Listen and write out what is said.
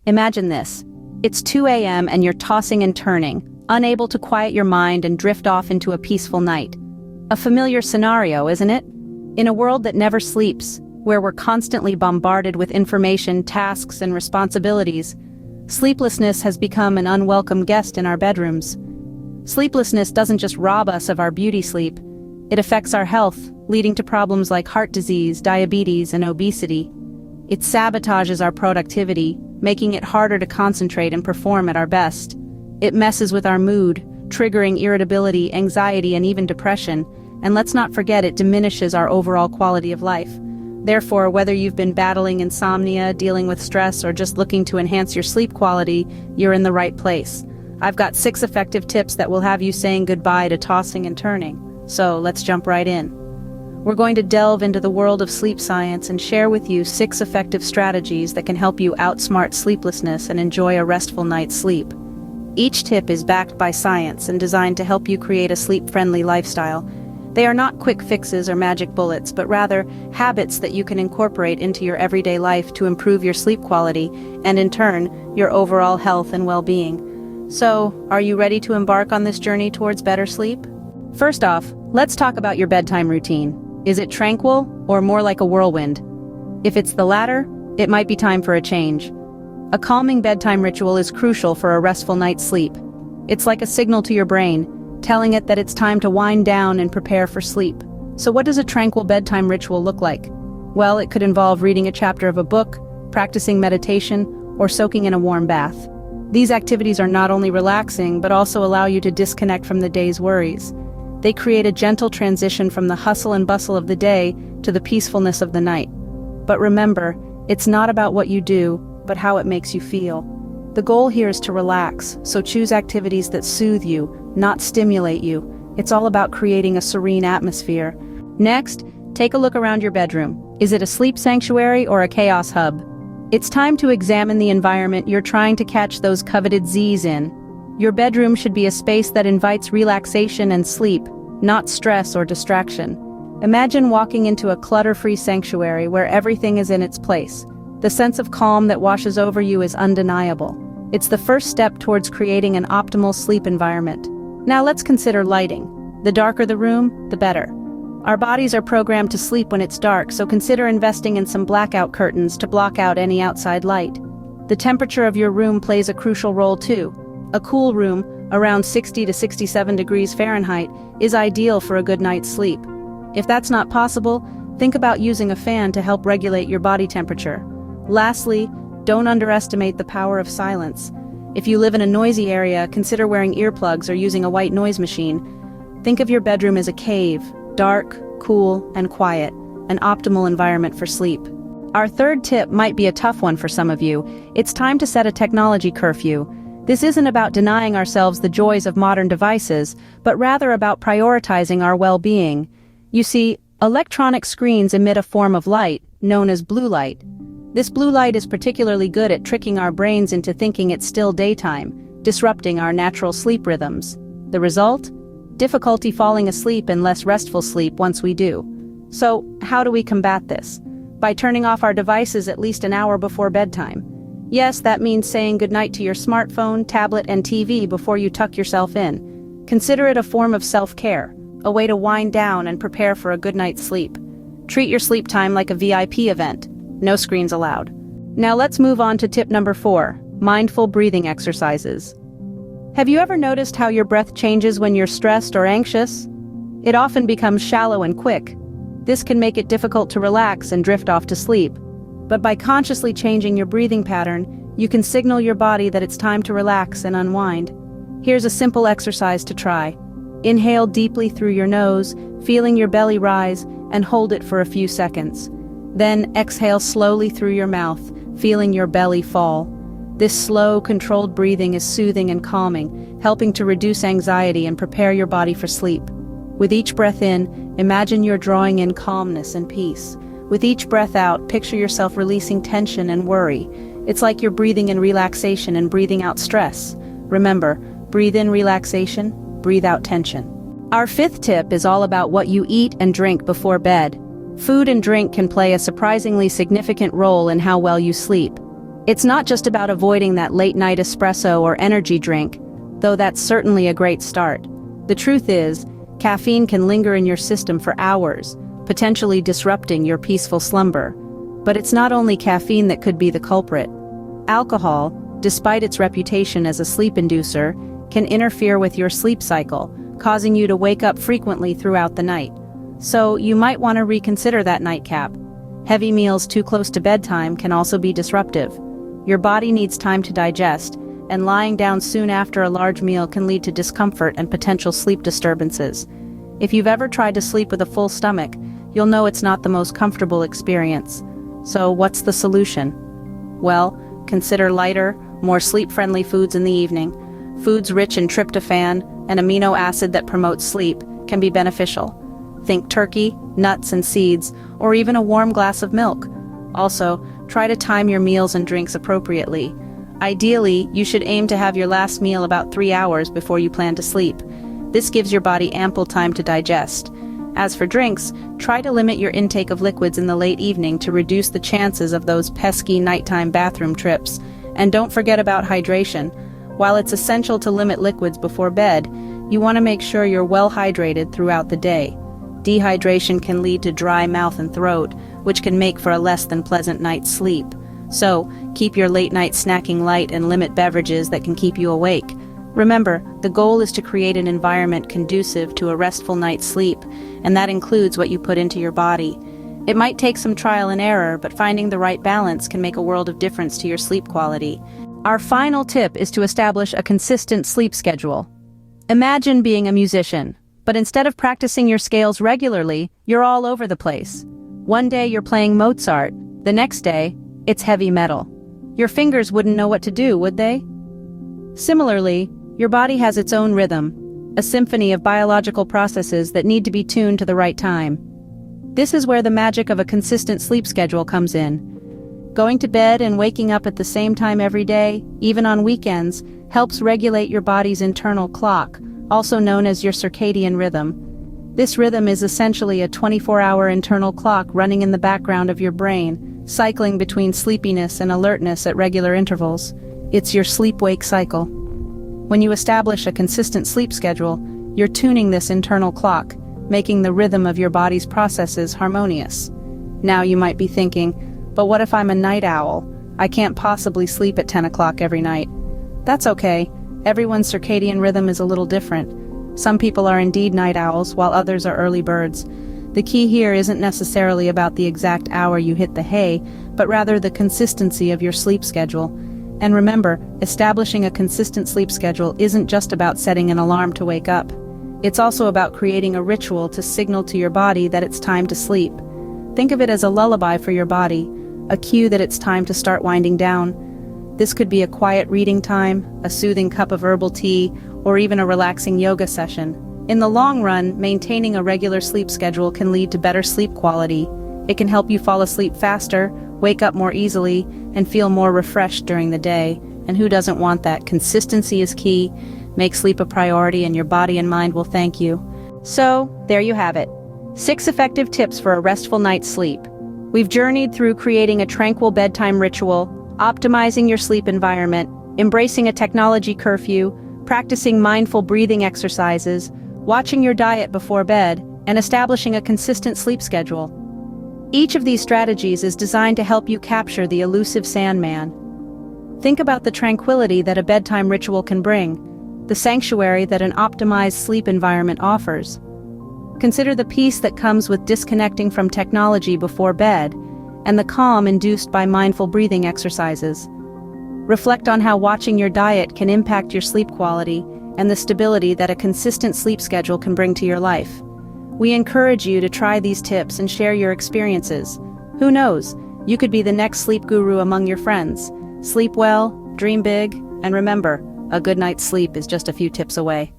Imagine this. It's 2 a.m. and you're tossing and turning, unable to quiet your mind and drift off into a peaceful night. A familiar scenario, isn't it? In a world that never sleeps, where we're constantly bombarded with information, tasks, and responsibilities, sleeplessness has become an unwelcome guest in our bedrooms. Sleeplessness doesn't just rob us of our beauty sleep, it affects our health, leading to problems like heart disease, diabetes, and obesity. It sabotages our productivity, making it harder to concentrate and perform at our best. It messes with our mood, triggering irritability, anxiety, and even depression. And let's not forget, it diminishes our overall quality of life. Therefore, whether you've been battling insomnia, dealing with stress, or just looking to enhance your sleep quality, you're in the right place. I've got 6 effective tips that will have you saying goodbye to tossing and turning. So let's jump right in. We're going to delve into the world of sleep science and share with you 6 effective strategies that can help you outsmart sleeplessness and enjoy a restful night's sleep. Each tip is backed by science and designed to help you create a sleep-friendly lifestyle. They are not quick fixes or magic bullets, but rather habits that you can incorporate into your everyday life to improve your sleep quality and, in turn, your overall health and well-being. So, are you ready to embark on this journey towards better sleep? First off, let's talk about your bedtime routine. Is it tranquil or more like a whirlwind? If it's the latter, it might be time for a change. A calming bedtime ritual is crucial for a restful night's sleep. It's like a signal to your brain, telling it that it's time to wind down and prepare for sleep. So what does a tranquil bedtime ritual look like? Well, it could involve reading a chapter of a book, practicing meditation, or soaking in a warm bath. These activities are not only relaxing, but also allow you to disconnect from the day's worries. They create a gentle transition from the hustle and bustle of the day to the peacefulness of the night. But remember, it's not about what you do, but how it makes you feel. The goal here is to relax, so choose activities that soothe you, not stimulate you. It's all about creating a serene atmosphere. Next, take a look around your bedroom. Is it a sleep sanctuary or a chaos hub? It's time to examine the environment you're trying to catch those coveted Z's in. Your bedroom should be a space that invites relaxation and sleep, not stress or distraction. Imagine walking into a clutter-free sanctuary where everything is in its place. The sense of calm that washes over you is undeniable. It's the first step towards creating an optimal sleep environment. Now let's consider lighting. The darker the room, the better. Our bodies are programmed to sleep when it's dark, so consider investing in some blackout curtains to block out any outside light. The temperature of your room plays a crucial role too. A cool room, around 60 to 67 degrees Fahrenheit, is ideal for a good night's sleep. If that's not possible, think about using a fan to help regulate your body temperature. Lastly, don't underestimate the power of silence. If you live in a noisy area, consider wearing earplugs or using a white noise machine. Think of your bedroom as a cave, dark, cool, and quiet, an optimal environment for sleep. Our third tip might be a tough one for some of you. It's time to set a technology curfew. This isn't about denying ourselves the joys of modern devices, but rather about prioritizing our well-being. You see, electronic screens emit a form of light, known as blue light. This blue light is particularly good at tricking our brains into thinking it's still daytime, disrupting our natural sleep rhythms. The result? Difficulty falling asleep and less restful sleep once we do. So, how do we combat this? By turning off our devices at least an hour before bedtime. Yes, that means saying goodnight to your smartphone, tablet, and TV before you tuck yourself in. Consider it a form of self-care, a way to wind down and prepare for a good night's sleep. Treat your sleep time like a VIP event. No screens allowed. Now let's move on to tip number 4, mindful breathing exercises. Have you ever noticed how your breath changes when you're stressed or anxious? It often becomes shallow and quick. This can make it difficult to relax and drift off to sleep. But by consciously changing your breathing pattern, you can signal your body that it's time to relax and unwind. Here's a simple exercise to try. Inhale deeply through your nose, feeling your belly rise, and hold it for a few seconds. Then exhale slowly through your mouth, feeling your belly fall. This slow, controlled breathing is soothing and calming, helping to reduce anxiety and prepare your body for sleep. With each breath in, imagine you're drawing in calmness and peace. With each breath out, picture yourself releasing tension and worry. It's like you're breathing in relaxation and breathing out stress. Remember, breathe in relaxation, breathe out tension. Our 5th tip is all about what you eat and drink before bed. Food and drink can play a surprisingly significant role in how well you sleep. It's not just about avoiding that late-night espresso or energy drink, though that's certainly a great start. The truth is, caffeine can linger in your system for hours, potentially disrupting your peaceful slumber. But it's not only caffeine that could be the culprit. Alcohol, despite its reputation as a sleep inducer, can interfere with your sleep cycle, causing you to wake up frequently throughout the night. So you might want to reconsider that nightcap. Heavy meals too close to bedtime can also be disruptive. Your body needs time to digest, and lying down soon after a large meal can lead to discomfort and potential sleep disturbances. If you've ever tried to sleep with a full stomach, you'll know it's not the most comfortable experience. So what's the solution? Well, consider lighter, more sleep-friendly foods in the evening. Foods rich in tryptophan, an amino acid that promotes sleep, can be beneficial. Think turkey, nuts and seeds, or even a warm glass of milk. Also, try to time your meals and drinks appropriately. Ideally, you should aim to have your last meal about 3 hours before you plan to sleep. This gives your body ample time to digest. As for drinks, try to limit your intake of liquids in the late evening to reduce the chances of those pesky nighttime bathroom trips. And don't forget about hydration. While it's essential to limit liquids before bed, you want to make sure you're well hydrated throughout the day. Dehydration can lead to dry mouth and throat, which can make for a less than pleasant night's sleep. So, keep your late-night snacking light and limit beverages that can keep you awake. Remember, the goal is to create an environment conducive to a restful night's sleep, and that includes what you put into your body. It might take some trial and error, but finding the right balance can make a world of difference to your sleep quality. Our final tip is to establish a consistent sleep schedule. Imagine being a musician, but instead of practicing your scales regularly, you're all over the place. One day you're playing Mozart, the next day, it's heavy metal. Your fingers wouldn't know what to do, would they? Similarly, your body has its own rhythm, a symphony of biological processes that need to be tuned to the right time. This is where the magic of a consistent sleep schedule comes in. Going to bed and waking up at the same time every day, even on weekends, helps regulate your body's internal clock, also known as your circadian rhythm. This rhythm is essentially a 24-hour internal clock running in the background of your brain, cycling between sleepiness and alertness at regular intervals. It's your sleep-wake cycle. When you establish a consistent sleep schedule, you're tuning this internal clock, making the rhythm of your body's processes harmonious. Now you might be thinking, but what if I'm a night owl? I can't possibly sleep at 10 o'clock every night. That's okay. Everyone's circadian rhythm is a little different. Some people are indeed night owls, while others are early birds. The key here isn't necessarily about the exact hour you hit the hay, but rather the consistency of your sleep schedule. And remember, establishing a consistent sleep schedule isn't just about setting an alarm to wake up. It's also about creating a ritual to signal to your body that it's time to sleep. Think of it as a lullaby for your body, a cue that it's time to start winding down. This could be a quiet reading time, a soothing cup of herbal tea, or even a relaxing yoga session. In the long run, maintaining a regular sleep schedule can lead to better sleep quality. It can help you fall asleep faster, wake up more easily, and feel more refreshed during the day. And who doesn't want that? Consistency is key. Make sleep a priority and your body and mind will thank you. So, there you have it. 6 effective tips for a restful night's sleep. We've journeyed through creating a tranquil bedtime ritual, optimizing your sleep environment, embracing a technology curfew, practicing mindful breathing exercises, watching your diet before bed, and establishing a consistent sleep schedule. Each of these strategies is designed to help you capture the elusive Sandman. Think about the tranquility that a bedtime ritual can bring, the sanctuary that an optimized sleep environment offers. Consider the peace that comes with disconnecting from technology before bed, and the calm induced by mindful breathing exercises. Reflect on how watching your diet can impact your sleep quality and the stability that a consistent sleep schedule can bring to your life. We encourage you to try these tips and share your experiences. Who knows, you could be the next sleep guru among your friends. Sleep well, dream big, and remember, a good night's sleep is just a few tips away.